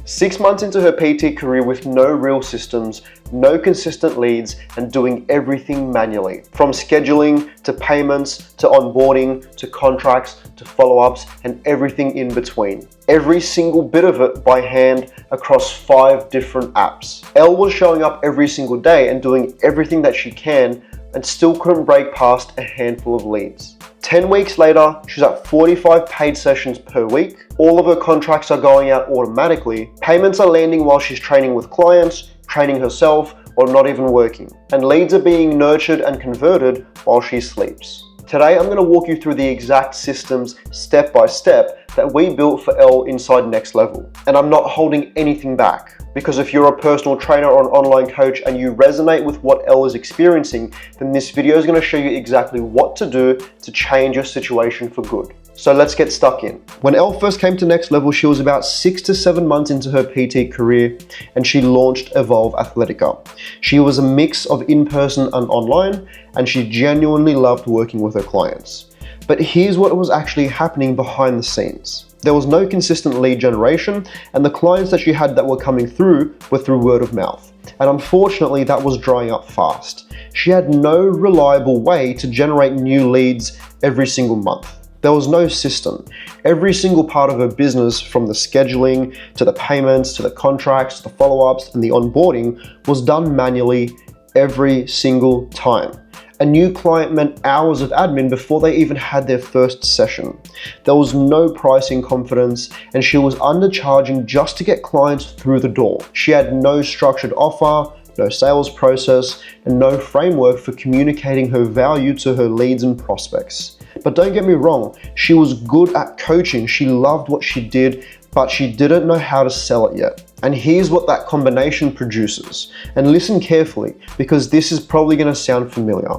6 months into her PT career with no real systems, no consistent leads, and doing everything manually. From scheduling, to payments, to onboarding, to contracts, to follow-ups, and everything in between. Every single bit of it by hand across 5 different apps. Elle was showing up every single day and doing everything that she can and still couldn't break past a handful of leads. 10 weeks later, she's at 45 paid sessions per week. All of her contracts are going out automatically. Payments are landing while she's training with clients, training herself, or not even working. And leads are being nurtured and converted while she sleeps. Today, I'm going to walk you through the exact systems step by step that we built for Elle inside NXTLVL. And I'm not holding anything back, because if you're a personal trainer or an online coach and you resonate with what Elle is experiencing, then this video is going to show you exactly what to do to change your situation for good. So let's get stuck in. When Elle first came to NXTLVL, she was about 6 to 7 months into her PT career and she launched Evolve Athletica. She was a mix of in-person and online, and she genuinely loved working with her clients. But here's what was actually happening behind the scenes. There was no consistent lead generation, and the clients that she had that were coming through were through word of mouth. And unfortunately, that was drying up fast. She had no reliable way to generate new leads every single month. There was no system. Every single part of her business, from the scheduling, to the payments, to the contracts, to the follow-ups, and the onboarding, was done manually every single time. A new client meant hours of admin before they even had their first session. There was no pricing confidence, and she was undercharging just to get clients through the door. She had no structured offer, no sales process, and no framework for communicating her value to her leads and prospects. But don't get me wrong, she was good at coaching, she loved what she did, but she didn't know how to sell it yet. And here's what that combination produces. And listen carefully, because this is probably going to sound familiar.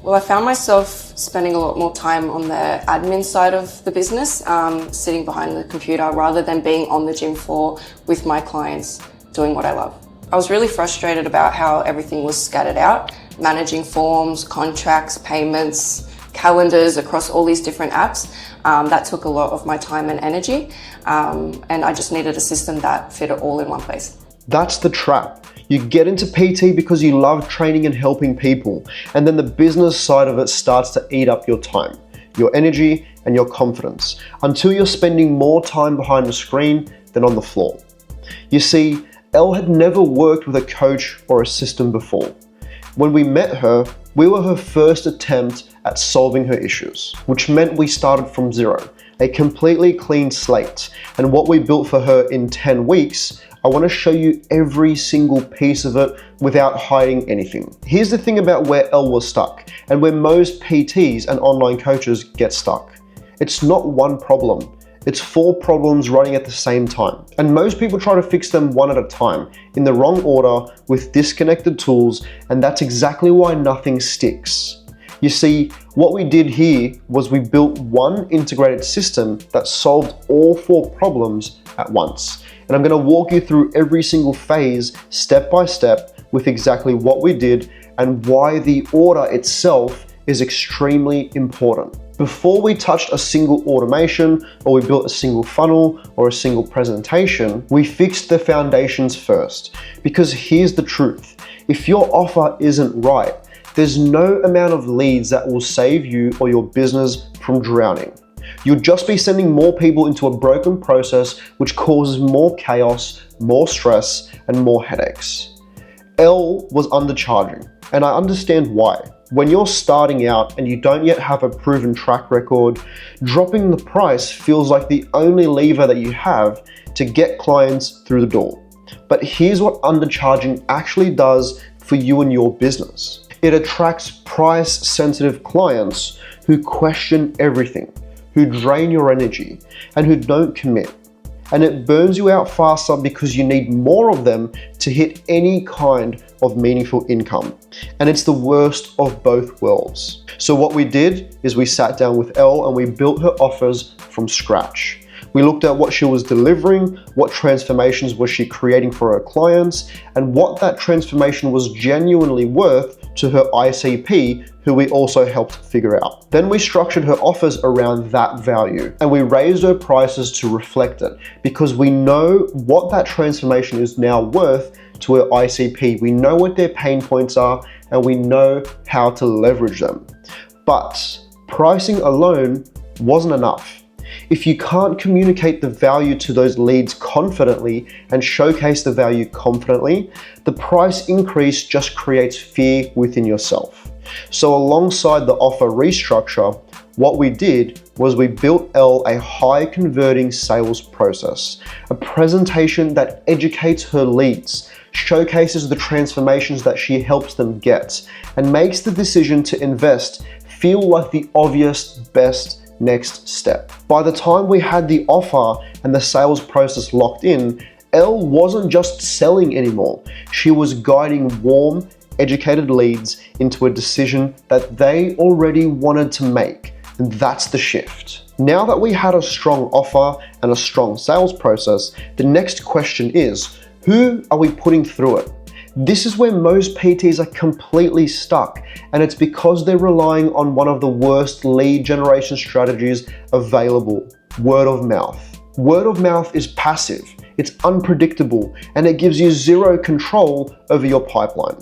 Well, I found myself spending a lot more time on the admin side of the business, sitting behind the computer rather than being on the gym floor with my clients, doing what I love. I was really frustrated about how everything was scattered out, managing forms, contracts, payments, calendars across all these different apps. That took a lot of my time and energy, and I just needed a system that fit it all in one place. That's the trap. You get into PT because you love training and helping people, and then the business side of it starts to eat up your time, your energy, and your confidence, until you're spending more time behind the screen than on the floor. You see, Elle had never worked with a coach or a system before. When we met her, we were her first attempt at solving her issues, which meant we started from zero, a completely clean slate. And what we built for her in 10 weeks, I want to show you every single piece of it without hiding anything. Here's the thing about where Elle was stuck, and where most PTs and online coaches get stuck. It's not one problem. It's 4 problems running at the same time. And most people try to fix them one at a time, in the wrong order, with disconnected tools, and that's exactly why nothing sticks. You see, what we did here was we built one integrated system that solved all 4 problems at once. And I'm going to walk you through every single phase, step by step, with exactly what we did and why the order itself is extremely important. Before we touched a single automation, or we built a single funnel, or a single presentation, we fixed the foundations first. Because here's the truth. If your offer isn't right, there's no amount of leads that will save you or your business from drowning. You'll just be sending more people into a broken process, which causes more chaos, more stress, and more headaches. Elle was undercharging, and I understand why. When you're starting out and you don't yet have a proven track record, dropping the price feels like the only lever that you have to get clients through the door. But here's what undercharging actually does for you and your business. It attracts price-sensitive clients who question everything, who drain your energy, and who don't commit. And it burns you out faster because you need more of them to hit any kind of meaningful income. And it's the worst of both worlds. So what we did is we sat down with Elle and we built her offers from scratch. We looked at what she was delivering, what transformations was she creating for her clients, and what that transformation was genuinely worth to her ICP, who we also helped figure out. Then we structured her offers around that value, and we raised her prices to reflect it, because we know what that transformation is now worth to her ICP. We know what their pain points are, and we know how to leverage them. But pricing alone wasn't enough. If you can't communicate the value to those leads confidently and showcase the value confidently, the price increase just creates fear within yourself. So alongside the offer restructure, what we did was we built Elle a high converting sales process, a presentation that educates her leads, showcases the transformations that she helps them get, and makes the decision to invest feel like the obvious best next step. By the time we had the offer and the sales process locked in, Elle wasn't just selling anymore. She was guiding warm, educated leads into a decision that they already wanted to make. And that's the shift. Now that we had a strong offer and a strong sales process, the next question is, who are we putting through it? This is where most PTs are completely stuck, and it's because they're relying on one of the worst lead generation strategies available, word of mouth. Word of mouth is passive, it's unpredictable, and it gives you zero control over your pipeline.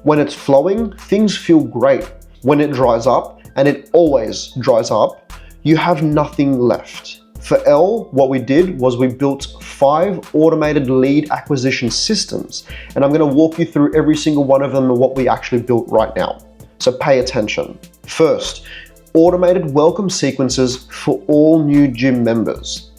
When it's flowing, things feel great. When it dries up, and it always dries up, you have nothing left. For Elle, what we did was we built 5 automated lead acquisition systems, and I'm going to walk you through every single one of them and what we actually built right now. So pay attention. First, automated welcome sequences for all new gym members.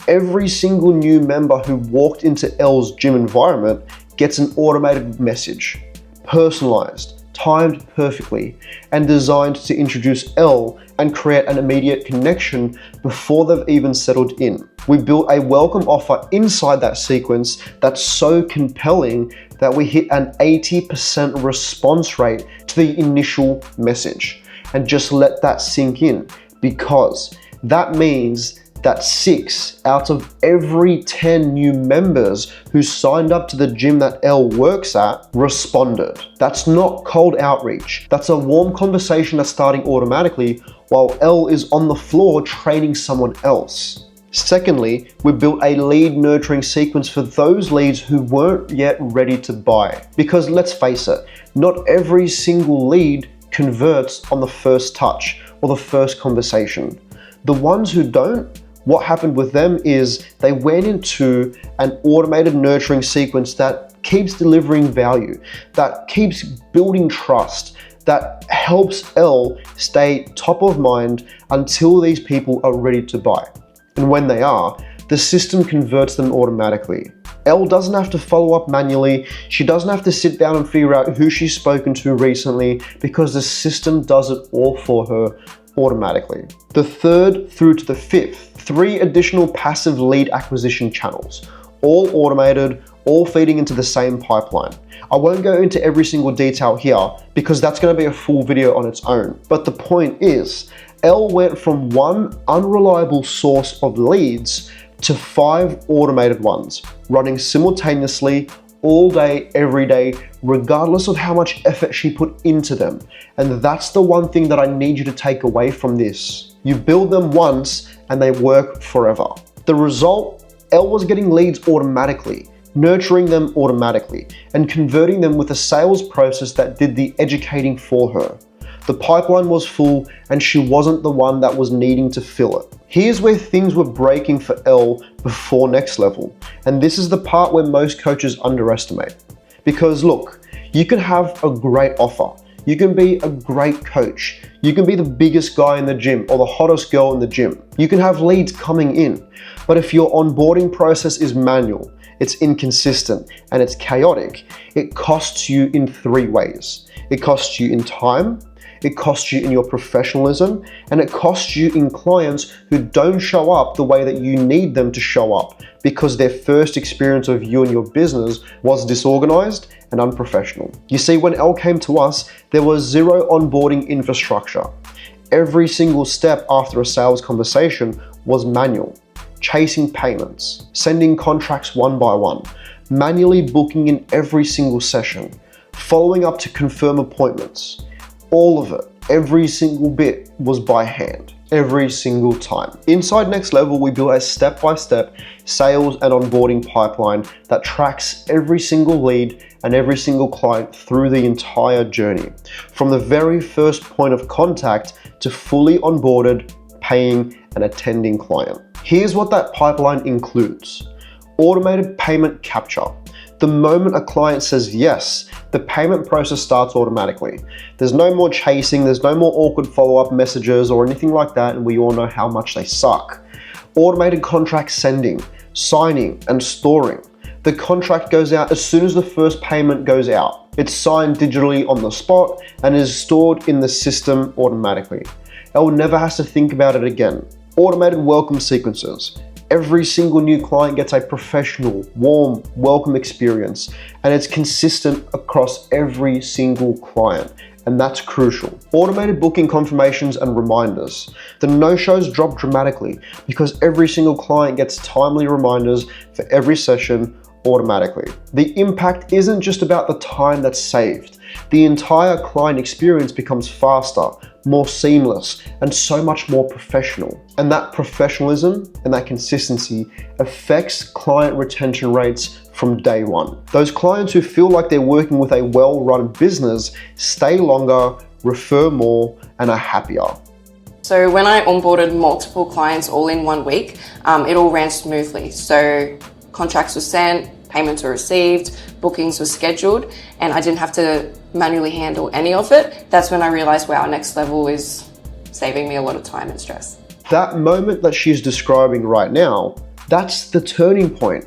Every single new member who walked into Elle's gym environment gets an automated message, personalized, timed perfectly, and designed to introduce Elle and create an immediate connection before they've even settled in. We built a welcome offer inside that sequence that's so compelling that we hit an 80% response rate to the initial message. And just let that sink in, because that means that 6 out of every 10 new members who signed up to the gym that Elle works at responded. That's not cold outreach. That's a warm conversation that's starting automatically while Elle is on the floor training someone else. Secondly, we built a lead nurturing sequence for those leads who weren't yet ready to buy. Because let's face it, not every single lead converts on the first touch or the first conversation. The ones who don't, what happened with them is they went into an automated nurturing sequence that keeps delivering value, that keeps building trust, that helps Elle stay top of mind until these people are ready to buy. And when they are, the system converts them automatically. Elle doesn't have to follow up manually. She doesn't have to sit down and figure out who she's spoken to recently, because the system does it all for her automatically. The third through to the 5th, 3 additional passive lead acquisition channels, all automated, all feeding into the same pipeline. I won't go into every single detail here because that's going to be a full video on its own. But the point is, Elle went from 1 unreliable source of leads to 5 automated ones, running simultaneously all day, every day, regardless of how much effort she put into them. And that's the one thing that I need you to take away from this. You build them once and they work forever. The result, Elle was getting leads automatically, nurturing them automatically, and converting them with a sales process that did the educating for her. The pipeline was full and she wasn't the one that was needing to fill it. Here's where things were breaking for Elle before Next Level. And this is the part where most coaches underestimate. Because look, you can have a great offer. You can be a great coach. You can be the biggest guy in the gym or the hottest girl in the gym. You can have leads coming in. But if your onboarding process is manual, it's inconsistent, and it's chaotic, it costs you in 3 ways. It costs you in time, it costs you in your professionalism, and it costs you in clients who don't show up the way that you need them to show up because their first experience of you and your business was disorganized and unprofessional. You see, when Elle came to us, there was 0 onboarding infrastructure. Every single step after a sales conversation was manual. Chasing payments, sending contracts one by one, manually booking in every single session, following up to confirm appointments. All of it, every single bit was by hand, every single time. Inside Next Level, we built a step-by-step sales and onboarding pipeline that tracks every single lead and every single client through the entire journey, from the very first point of contact to fully onboarded, paying and attending client. Here's what that pipeline includes. Automated payment capture. The moment a client says yes, the payment process starts automatically. There's no more chasing, there's no more awkward follow-up messages or anything like that, and we all know how much they suck. Automated contract sending, signing, and storing. The contract goes out as soon as the first payment goes out. It's signed digitally on the spot and is stored in the system automatically. Elle never has to think about it again. Automated welcome sequences. Every single new client gets a professional, warm, welcome experience, and it's consistent across every single client, and that's crucial. Automated booking confirmations and reminders. The no-shows drop dramatically because every single client gets timely reminders for every session automatically. The impact isn't just about the time that's saved. The entire client experience becomes faster, more seamless, and so much more professional. And that professionalism and that consistency affects client retention rates from day one. Those clients who feel like they're working with a well-run business stay longer, refer more, and are happier. So when I onboarded multiple clients all in 1 week, it all ran smoothly. So contracts were sent, payments were received, bookings were scheduled, and I didn't have to manually handle any of it. That's when I realized, wow, Next Level is saving me a lot of time and stress. That moment that she's describing right now, that's the turning point.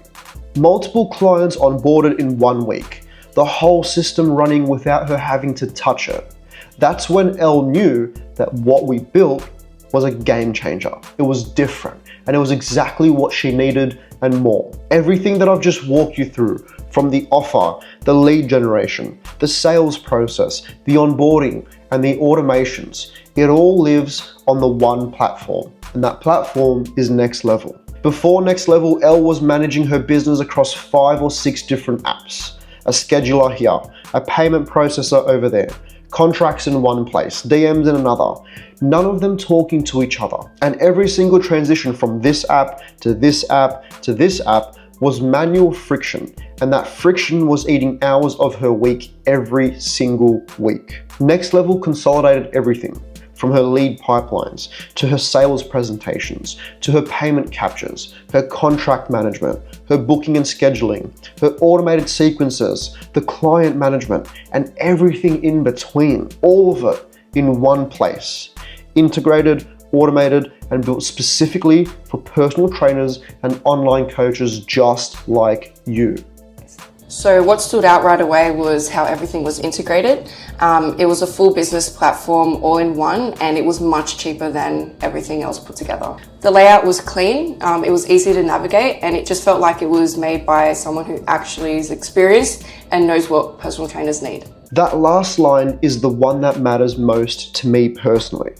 Multiple clients onboarded in 1 week, the whole system running without her having to touch it. That's when Elle knew that what we built was a game changer. It was different, and it was exactly what she needed and more. Everything that I've just walked you through, from the offer, the lead generation, the sales process, the onboarding, and the automations, it all lives on the one platform, and that platform is Next Level. Before Next Level, Elle was managing her business across 5 or 6 different apps. A scheduler here, a payment processor over there, contracts in one place, DMs in another, none of them talking to each other. And every single transition from this app to this app to this app was manual friction, and that friction was eating hours of her week every single week. Next Level consolidated everything, from her lead pipelines, to her sales presentations, to her payment captures, her contract management, her booking and scheduling, her automated sequences, the client management, and everything in between, all of it in one place. Integrated, automated, and built specifically for personal trainers and online coaches just like you. So what stood out right away was how everything was integrated. It was a full business platform all in one, and it was much cheaper than everything else put together. The layout was clean, it was easy to navigate, and it just felt like it was made by someone who actually is experienced and knows what personal trainers need. That last line is the one that matters most to me personally.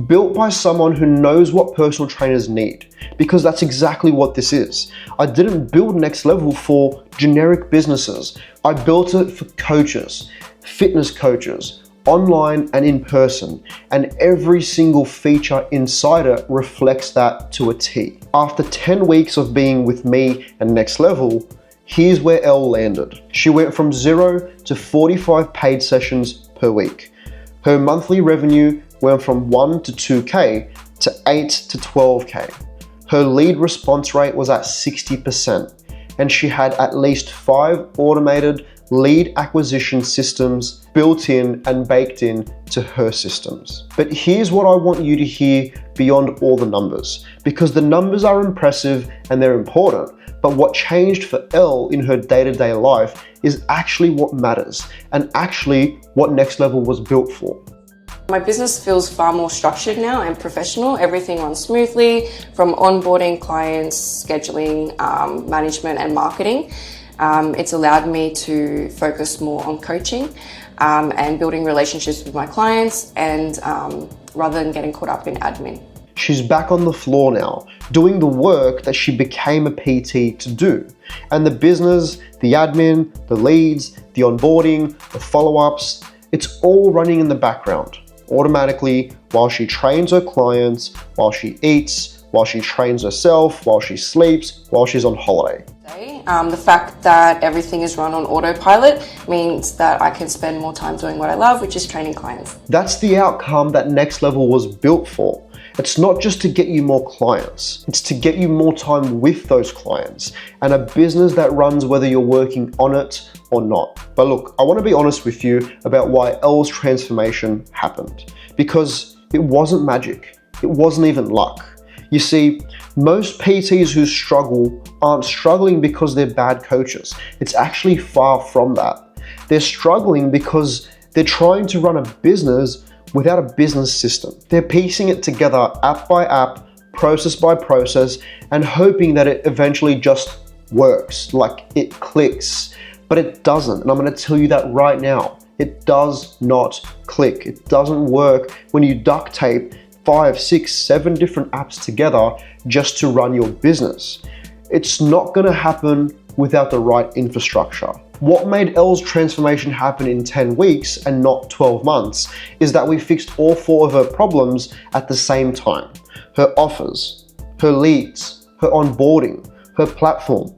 Built by someone who knows what personal trainers need, because that's exactly what this is. I didn't build Next Level for generic businesses. I built it for coaches, fitness coaches, online and in person, and every single feature inside it reflects that to a T. After 10 weeks of being with me and Next Level, here's where Elle landed. She went from 0 to 45 paid sessions per week. Her monthly revenue went from 1 to 2K to 8 to 12K. Her lead response rate was at 60%, and she had at least 5 automated lead acquisition systems built in and baked in to her systems. But here's what I want you to hear beyond all the numbers, because the numbers are impressive and they're important, but what changed for Elle in her day-to-day life is actually what matters, and actually what Next Level was built for. My business feels far more structured now and professional. Everything runs smoothly, from onboarding clients, scheduling, management and marketing. It's allowed me to focus more on coaching and building relationships with my clients, and rather than getting caught up in admin. She's back on the floor now, doing the work that she became a PT to do. And the business, the admin, the leads, the onboarding, the follow-ups, it's all running in the background, automatically, while she trains her clients, while she eats, while she trains herself, while she sleeps, while she's on holiday. The fact that everything is run on autopilot means that I can spend more time doing what I love, which is training clients. That's the outcome that Next Level was built for. It's not just to get you more clients, it's to get you more time with those clients and a business that runs whether you're working on it or not. But look, I want to be honest with you about why Elle's transformation happened. Because it wasn't magic. It wasn't even luck. You see, most PTs who struggle aren't struggling because they're bad coaches. It's actually far from that. They're struggling because they're trying to run a business without a business system. They're piecing it together app by app, process by process, and hoping that it eventually just works, like it clicks. But it doesn't, and I'm gonna tell you that right now. It does not click. It doesn't work when you duct tape 5, 6, 7 different apps together just to run your business. It's not gonna happen without the right infrastructure. What made Elle's transformation happen in 10 weeks and not 12 months is that we fixed all 4 of her problems at the same time. Her offers, her leads, her onboarding, her platform.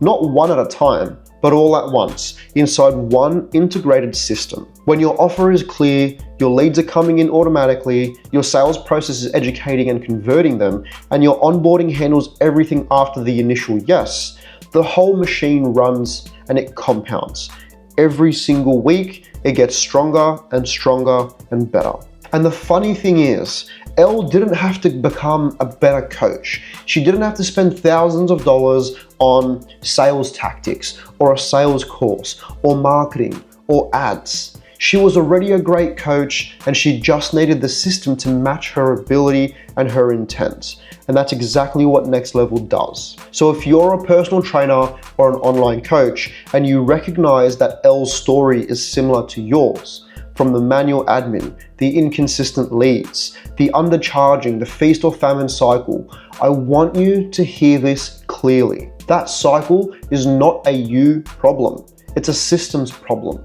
Not one at a time, but all at once, inside one integrated system. When your offer is clear, your leads are coming in automatically, your sales process is educating and converting them, and your onboarding handles everything after the initial yes, the whole machine runs and it compounds. Every single week, it gets stronger and stronger and better. And the funny thing is, Elle didn't have to become a better coach. She didn't have to spend thousands of dollars on sales tactics or a sales course or marketing or ads. She was already a great coach and she just needed the system to match her ability and her intent. And that's exactly what Next Level does. So if you're a personal trainer or an online coach and you recognize that Elle's story is similar to yours, from the manual admin, the inconsistent leads, the undercharging, the feast or famine cycle, I want you to hear this clearly. That cycle is not a you problem, it's a systems problem.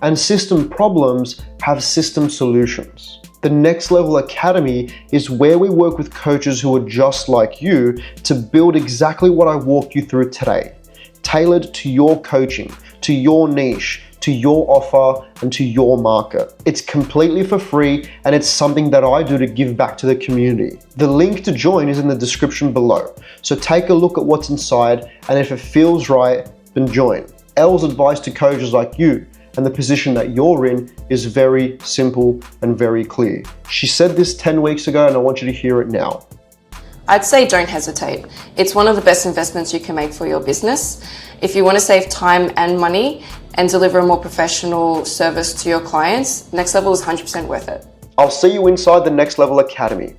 And system problems have system solutions. The Next Level Academy is where we work with coaches who are just like you to build exactly what I walked you through today, tailored to your coaching, to your niche, to your offer, and to your market. It's completely for free and it's something that I do to give back to the community. The link to join is in the description below. So take a look at what's inside and if it feels right, then join. Elle's advice to coaches like you and the position that you're in is very simple and very clear. She said this 10 weeks ago and I want you to hear it now. I'd say don't hesitate. It's one of the best investments you can make for your business. If you want to save time and money and deliver a more professional service to your clients, Next Level is 100% worth it. I'll see you inside the Next Level Academy.